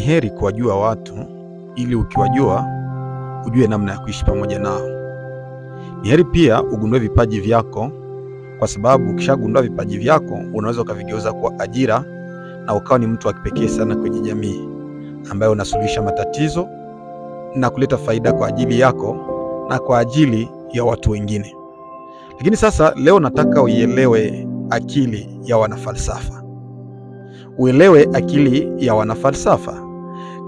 heri kuwajua watu ili ukiwajua ujue namna ya kuishi pamoja nao. Ni heri pia ugundue vipaji vyako, kwa sababu ukishagundua vipaji vyako unaweza ukavigeuza kuwa ajira na ukawa ni mtu wa kipekee sana kwenye jamii ambaye unasuluhisha matatizo na kuleta faida kwa ajili yako na kwa ajili ya watu wengine. Lakini sasa leo nataka uielewe akili ya wanafalsafa. Uelewe akili ya wanafalsafa.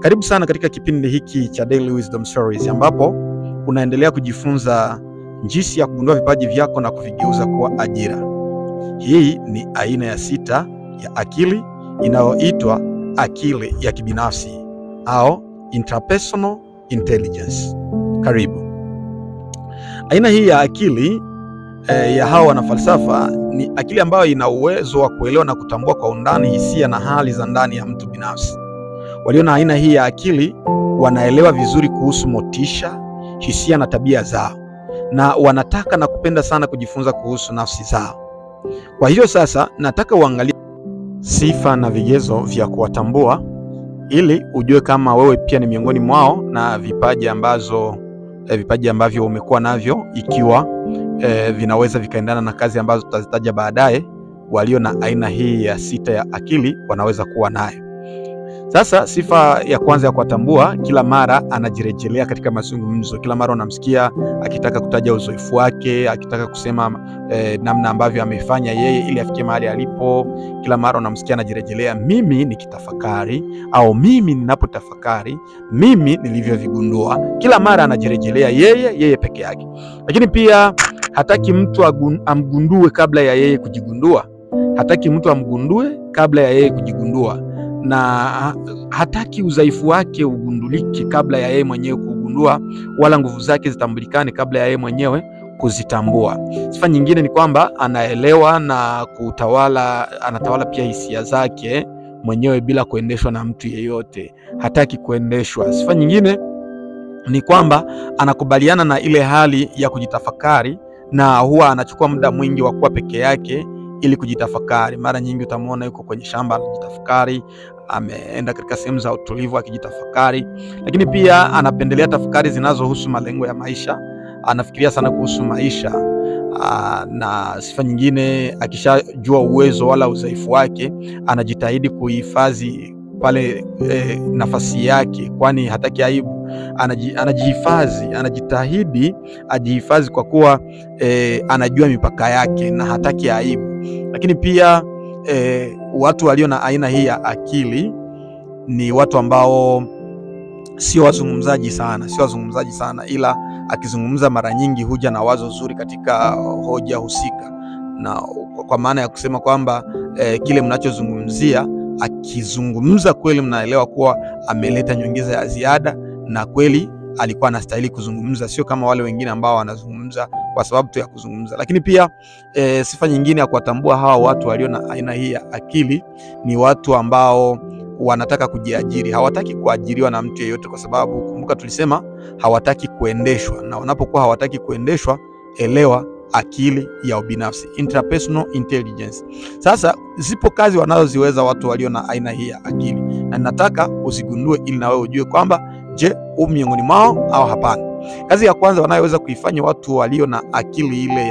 Karibu sana katika kipindi hiki cha Daily Wisdom Stories, ambapo unaendelea kujifunza jinsi ya kugundua vipaji vyako na kuvigeuza kuwa ajira. Hii ni aina ya 6 ya akili inayoitwa akili ya kibinafsi au interpersonal intelligence. Karibu. Aina hii ya akili ya hawa wanafalsafa ni akili ambayo ina uwezo wa kuelewa na kutambua kwa undani hisia na hali za ndani ya mtu binafsi. Walio na aina hii ya akili wanaelewa vizuri kuhusu motisha, hisia na tabia zao, na wanataka na kupenda sana kujifunza kuhusu nafsi zao. Kwa hiyo sasa nataka uangalie sifa na vigezo vya kuwatambua ili ujue kama wewe pia ni miongoni mwao na vipaji ambavyo umekuwa navyo, ikiwa vinaweza vikaendana na kazi ambazo tutazitaja baadaye. Walio na aina hii ya 6 ya akili wanaweza kuwa nayo. Sasa sifa ya kwanza ya kuwatambua, kila mara anajirejelea katika mazungumzo. Kila mara unamsikia akitaka kutaja uzoefu wake, akitaka kusema namna ambavyo amefanya yeye ili afikie mahali alipo. Kila mara unamsikia anajirejelea, mimi nikitafakari, au mimi ninapotafakari, mimi nilivyovigundua. Kila mara anajirejelea yeye peke yake. Lakini pia hataki mtu amgundue kabla ya yeye kujigundua. Hataki mtu amgundue kabla ya yeye kujigundua, na hataki udhaifu wake ugundulike kabla ya yeye mwenyewe kugundua, wala nguvu zake zitambulikane kabla ya yeye mwenyewe kuzitambua. Sifa nyingine ni kwamba anaelewa na anatawala pia hisia zake mwenyewe bila kuendeshwa na mtu yeyote. Hataki kuendeshwa. Sifa nyingine ni kwamba anakubaliana na ile hali ya kujitafakari, na huwa anachukua muda mwingi wa kuwa peke yake ili kujitafakari. Mara nyingi utamwona yuko kwenye shamba anajitafakari, ameenda katika sehemu za utulivu akijitafakari. Lakini pia anapendelea tafakari zinazohusu malengo ya maisha. Anafikiria sana kuhusu maisha. Na sifa nyingine, akishajua uwezo wala udhaifu wake, anajitahidi kuhifadhi pale nafasi yake, kwani hataki aibu. Anajitahidi ajihifadhi kwa kuwa anajua mipaka yake na hataki aibu. Lakini pia watu walio na aina hii ya akili ni watu ambao sio wazungumzaji sana, ila akizungumza mara nyingi huja na wazo zuri katika hoja husika, na kwa maana ya kusema kwamba kile mnachozungumzia, akizungumza kweli mnaelewa kuwa ameleta nyongeza ya ziada na kweli alikuwa anastahili kuzungumza, sio kama wale wengine ambao wanazungumza kwa sababu tu ya kuzungumza. Lakini pia sifa nyingine ya kuwatambua hawa watu walio na aina hii ya akili ni watu ambao wanataka kujiajiri. Hawataki kuajiriwa na mtu yeyote, kwa sababu kumbuka tulisema hawataki kuendeshwa, na wanapokuwa hawataki kuendeshwa, elewa akili ya ubinafsi, interpersonal intelligence. Sasa zipo kazi wanazoziweza watu walio na aina hii ya akili, na nataka uzigundue ili na wewe ujue kwamba je, miongoni mwao au hapana. Kazi ya kwanza wanayoweza kuifanya watu walio na akili ile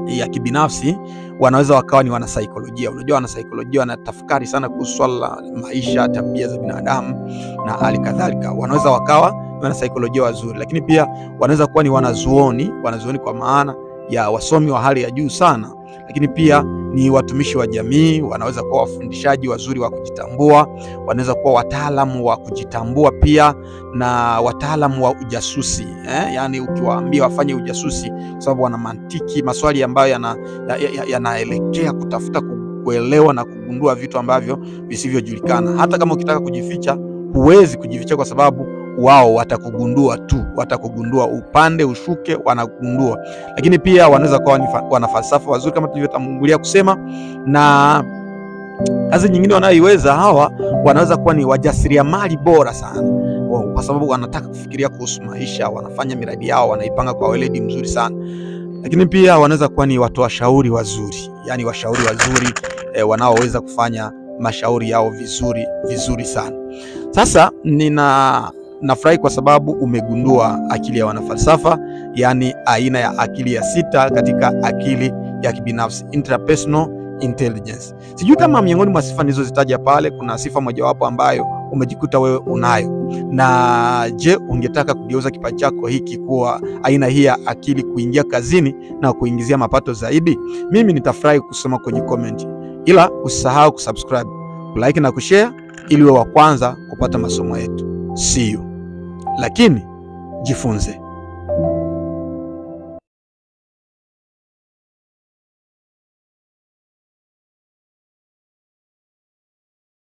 ya kibinafsi, wanaweza wakawa ni wanasaikolojia. Unajua wanasaikolojia wanatafakari sana kuhusu swala la maisha, tabia za binadamu na hali kadhalika. Wanaweza wakawa wanasaikolojia wazuri. Lakini pia wanaweza kuwa ni wanazuoni kwa maana ya wasomi wa hali ya juu sana. Lakini pia ni watumishi wa jamii, wanaweza kuwa wafundishaji wazuri wa kujitambua, wanaweza kuwa wataalamu wa kujitambua pia, na wataalamu wa ujasusi. Yani ukiwaambia wafanye ujasusi, kwa sababu wana mantiki, maswali ambayo yanaelekea kutafuta kuelewa na kugundua vitu ambavyo visivyojulikana. Hata kama ukitaka kujificha, huwezi kujificha, kwa sababu wao watakugundua tu, watakugundua upande ushuke, wanagundua. Lakini pia wanaweza kuwa wanafalsafa wazuri kama tulivyotangulia kusema, na kazi nyingine wanayoiweza hawa, wanaweza kuwa ni wajasiriamali bora sana, kwa sababu wanataka kufikiria kuhusu maisha, wanafanya miradi yao, wanaipanga kwa weledi mzuri sana. Lakini pia wanaweza kuwa ni watu washauri wazuri, yani washauri wazuri wanaoweza kufanya mashauri yao vizuri sana. Sasa nafurahi kwa sababu umegundua akili ya wanafalsafa, yani aina ya akili ya 6 katika akili ya kibinafsi, interpersonal intelligence. Sijui kama miongoni mwa sifa nilizozitaja pale kuna sifa mojawapo ambayo umejikuta wewe unayo, na je, ungetaka kugeuza kipaji chako hiki kuwa aina hii ya akili, kuingia kazini na kuingizia mapato zaidi? Mimi nitafurahi kusoma kwenye comment, ila usisahau kusubscribe, like na kushare ili uwe wa kwanza kupata masomo yetu. See you. Lakini jifunze.